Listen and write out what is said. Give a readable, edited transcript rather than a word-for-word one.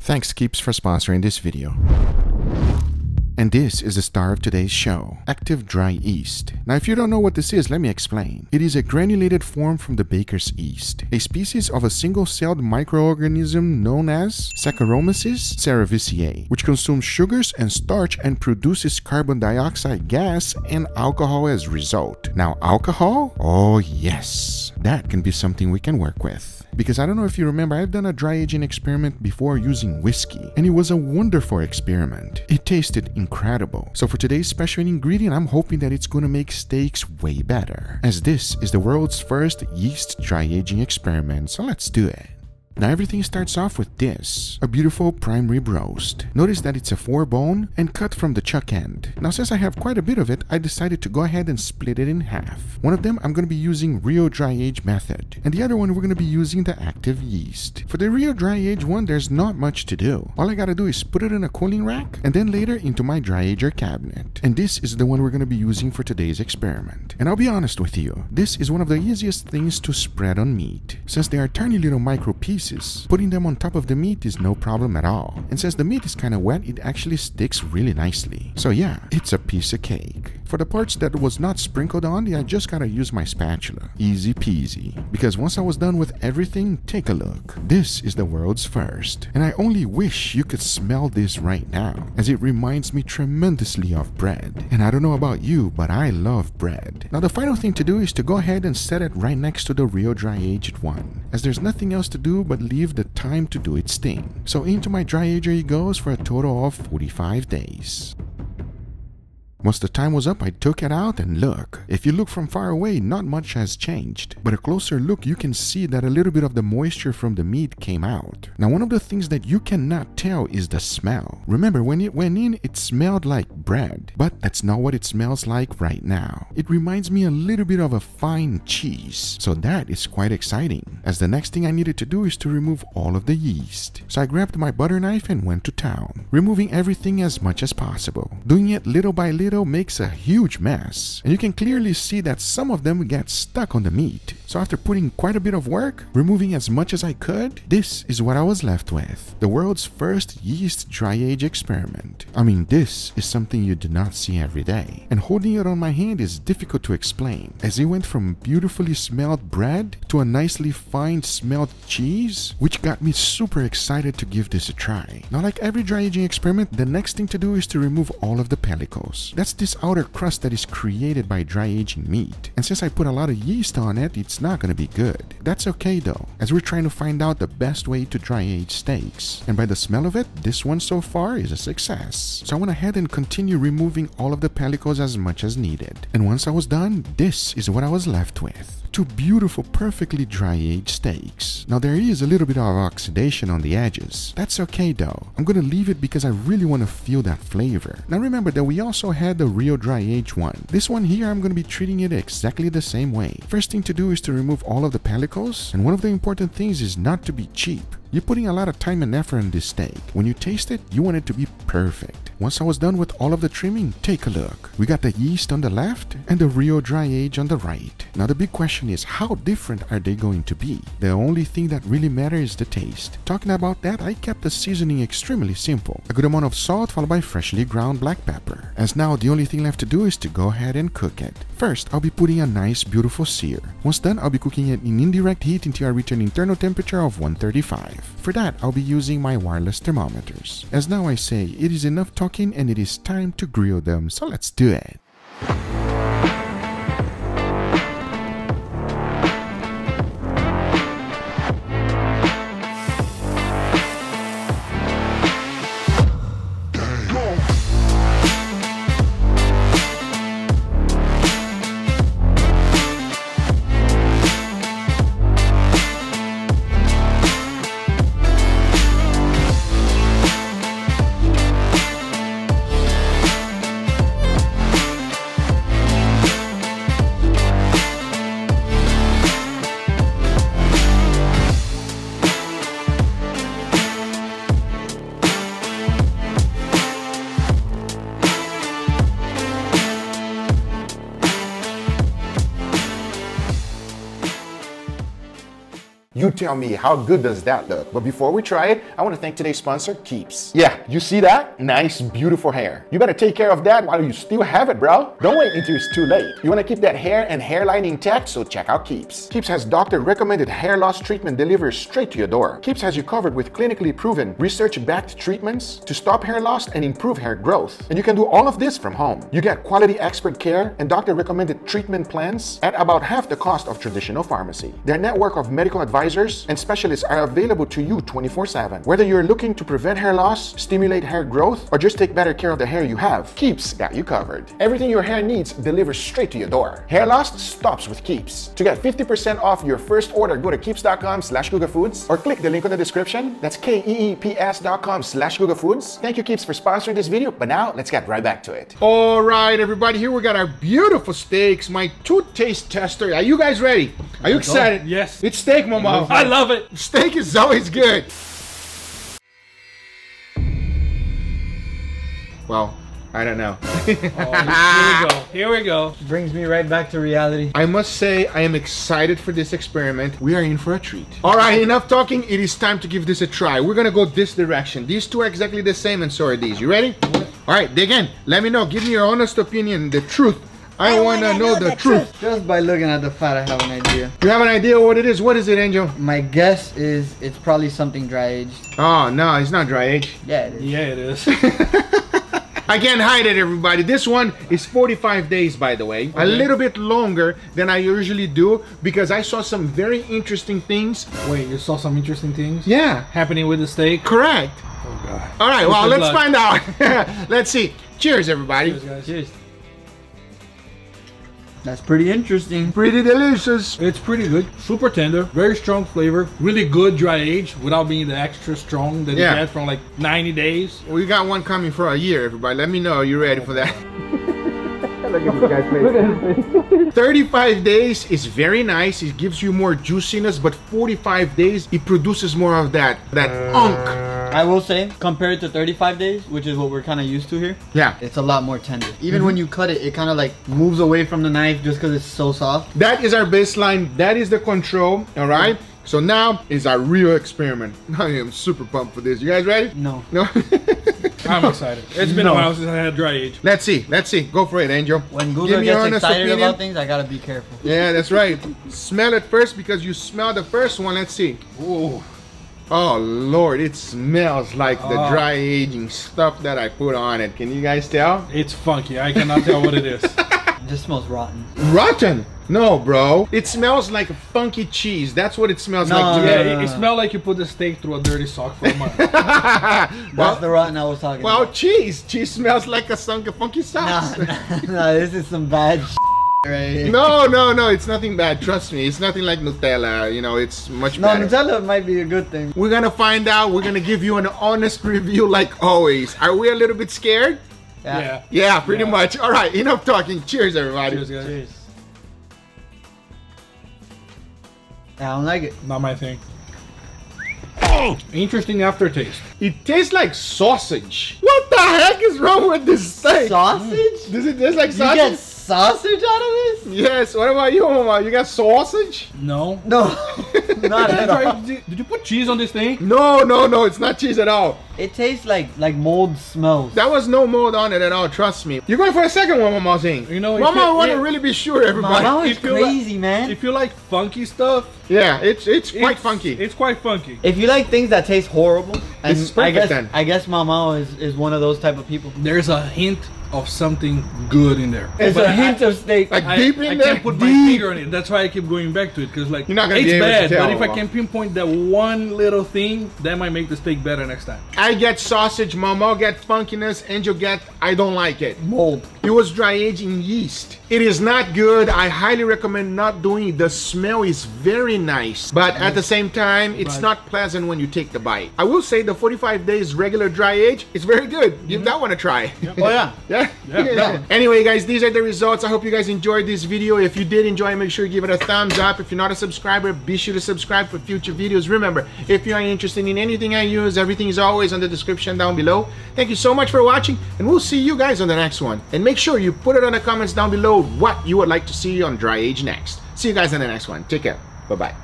Thanks Keeps for sponsoring this video. And this is the star of today's show, Active Dry Yeast. Now if you don't know what this is, let me explain. It is a granulated form from the baker's yeast, a species of a single-celled microorganism known as Saccharomyces cerevisiae, which consumes sugars and starch and produces carbon dioxide gas and alcohol as a result. Now alcohol? Oh yes, that can be something we can work with. Because I don't know if you remember, I've done a dry aging experiment before using whiskey, and it was a wonderful experiment. It tasted incredible. So for today's special ingredient, I'm hoping that it's going to make steaks way better, as this is the world's first yeast dry aging experiment, so let's do it. Now everything starts off with this, a beautiful prime rib roast. Notice that it's a 4-bone and cut from the chuck end. Now since I have quite a bit of it, I decided to go ahead and split it in half. One of them I'm going to be using Rio Dry Age method, and the other one we're going to be using the active yeast. For the Rio Dry Age one, there's not much to do. All I gotta do is put it in a cooling rack and then later into my dry ager cabinet. And this is the one we're going to be using for today's experiment. And I'll be honest with you, this is one of the easiest things to spread on meat. Since they are tiny little micro pieces, putting them on top of the meat is no problem at all. And since the meat is kind of wet, it actually sticks really nicely. So yeah, it's a piece of cake. For the parts that was not sprinkled on, I just gotta use my spatula. Easy peasy. Because once I was done with everything, take a look. This is the world's first. And I only wish you could smell this right now, as it reminds me tremendously of bread. And I don't know about you, but I love bread. Now the final thing to do is to go ahead and set it right next to the Rio Dry Aged one, as there's nothing else to do but leave the time to do its thing. So into my dry ager it goes for a total of 45 days. Once the time was up, I took it out and look. If you look from far away, not much has changed. But a closer look, you can see that a little bit of the moisture from the meat came out. Now one of the things that you cannot tell is the smell. Remember, when it went in, it smelled like bread. But that's not what it smells like right now. It reminds me a little bit of a fine cheese. So that is quite exciting, as the next thing I needed to do is to remove all of the yeast. So I grabbed my butter knife and went to town, removing everything as much as possible. Doing it little by little makes a huge mess, and you can clearly see that some of them get stuck on the meat. So after putting quite a bit of work, removing as much as I could, this is what I was left with. The world's first yeast dry age experiment. I mean, this is something you do not see every day. And holding it on my hand is difficult to explain, as it went from beautifully smelled bread to a nicely fine smelled cheese, which got me super excited to give this a try. Now like every dry aging experiment, the next thing to do is to remove all of the pellicles. That's this outer crust that is created by dry aging meat. And since I put a lot of yeast on it, it's not going to be good. That's okay though, as we're trying to find out the best way to dry age steaks. And by the smell of it, this one so far is a success. So I went ahead and continued removing all of the pellicles as much as needed. And once I was done, this is what I was left with. Two beautiful, perfectly dry aged steaks. Now there is a little bit of oxidation on the edges. That's okay though. I'm gonna leave it because I really want to feel that flavor. Now remember that we also had the Rio Dry Age one. This one here, I'm gonna be treating it exactly the same way. First thing to do is to remove all of the pellicles, and one of the important things is not to be cheap. You're putting a lot of time and effort in this steak. When you taste it, you want it to be perfect. Once I was done with all of the trimming, take a look. We got the yeast on the left and the Rio Dry Age on the right. Now the big question is, how different are they going to be? The only thing that really matters is the taste. Talking about that, I kept the seasoning extremely simple. A good amount of salt followed by freshly ground black pepper. As now the only thing left to do is to go ahead and cook it. First, I'll be putting a nice beautiful sear. Once done, I'll be cooking it in indirect heat until I reach an internal temperature of 135. For that, I'll be using my wireless thermometers. As now I say, it is enough talking and it is time to grill them, so let's do it. You tell me, how good does that look? But before we try it, I want to thank today's sponsor, Keeps. Yeah, you see that? Nice, beautiful hair. You better take care of that while you still have it, bro. Don't wait until it's too late. You want to keep that hair and hairline intact, so check out Keeps. Keeps has doctor-recommended hair loss treatment delivered straight to your door. Keeps has you covered with clinically proven, research-backed treatments to stop hair loss and improve hair growth. And you can do all of this from home. You get quality expert care and doctor-recommended treatment plans at about half the cost of traditional pharmacy. Their network of medical advisors and specialists are available to you 24/7. Whether you're looking to prevent hair loss, stimulate hair growth, or just take better care of the hair you have, Keeps got you covered. Everything your hair needs delivers straight to your door. Hair loss stops with Keeps. To get 50% off your first order, go to keeps.com/GugaFoods or click the link in the description. That's KEEPS.com/GugaFoods. Thank you, Keeps, for sponsoring this video, but now let's get right back to it. All right, everybody, here we got our beautiful steaks, my taste tester. Are you guys ready? Are you excited? Yes. It's steak, Mama. I love it. Steak is always good. Well, I don't know. Oh, here we go. Here we go. Brings me right back to reality. I must say, I am excited for this experiment. We are in for a treat. All right, enough talking. It is time to give this a try. We're gonna go this direction. These two are exactly the same, and so are these. You ready? All right, dig in. Let me know. Give me your honest opinion, the truth. I want to know the truth. Just by looking at the fat, I have an idea. You have an idea what it is? What is it, Angel? My guess is it's probably something dry aged. Oh, no, it's not dry age. Yeah, it is. Yeah, it is. I can't hide it, everybody. This one is 45 days, by the way. Okay. A little bit longer than I usually do because I saw some very interesting things. Wait, you saw some interesting things? Yeah. Happening with the steak? Correct. Oh, God. All right, well, let's find out. Let's see. Cheers, everybody. Cheers, guys. Cheers. That's pretty interesting. Pretty delicious. It's pretty good. Super tender. Very strong flavor. Really good dry age without being the extra strong that you get from like 90 days. We got one coming for a year, everybody. Let me know you're ready for that. Look at this guy's face. Look at his face. 35 days is very nice. It gives you more juiciness, but 45 days, it produces more of that unk. I will say, compared to 35 days, which is what we're kind of used to here, yeah, it's a lot more tender. Even when you cut it, it kind of like moves away from the knife just because it's so soft. That is our baseline. That is the control. All right. So now is our real experiment. I am super pumped for this. You guys ready? No. No. I'm excited. It's been a while since I had dry age. Let's see. Let's see. Go for it, Angel. When Google gets excited about things, I gotta be careful. Yeah, that's right. Smell it first because you smell the first one. Let's see. Ooh. Oh Lord, it smells like the dry aging stuff that I put on it. Can you guys tell? It's funky. I cannot tell what it is. It just smells rotten. Rotten? No, bro. It smells like funky cheese. That's what it smells like to me. Yeah, it smells like you put the steak through a dirty sock for a month. That's the rotten I was talking about. Well, cheese. Cheese smells like a funky sauce. Nah, this is some bad right? No, it's nothing bad. Trust me, it's nothing like Nutella. You know, it's much better. No, Nutella might be a good thing. We're gonna find out. We're gonna give you an honest review, like always. Are we a little bit scared? Yeah. Yeah, pretty much. All right, enough talking. Cheers, everybody. Cheers, guys. Cheers. I don't like it. Not my thing. Oh, interesting aftertaste. It tastes like sausage. What the heck is wrong with this steak? Sausage? Does it taste like You sausage? get sausage out of this? Yes. What about you, Mama? You got sausage? No. No, not at all. Did you put cheese on this thing? No, it's not cheese at all. It tastes like mold smells. That was no mold on it at all, trust me. You're going for a second one, Mama saying. You know, Mama want to really be sure, everybody. Mama is If you like- crazy, man. If you like funky stuff, Yeah, it's quite funky. It's quite funky. If you like things that taste horrible, and It's perfect then. I guess Mama is one of those type of people. There's a hint of something good in there. It's But a hint of steak. Like I deep in there, can't put my deep. finger on it. That's why I keep going back to it, because like You're not gonna it's be able to bad. tell, But if I Mama. can pinpoint that one little thing, that might make the steak better next time. I get sausage, Mama get funkiness, Angel get I don't like it. mold. It was dry aging yeast. It is not good. I highly recommend not doing it. The smell is very nice, but at the same time, it's not pleasant when you take the bite. I will say the 45 days regular dry age is very good. Give that one a try. Oh yeah. Yeah? Yeah. Anyway, guys, these are the results. I hope you guys enjoyed this video. If you did enjoy, make sure you give it a thumbs up. If you're not a subscriber, be sure to subscribe for future videos. Remember, if you are interested in anything I use, everything is always on the description down below. Thank you so much for watching, and we'll see you guys on the next one. And make sure you put it on the comments down below what you would like to see on Dry Age next. See you guys in the next one. Take care. Bye-bye.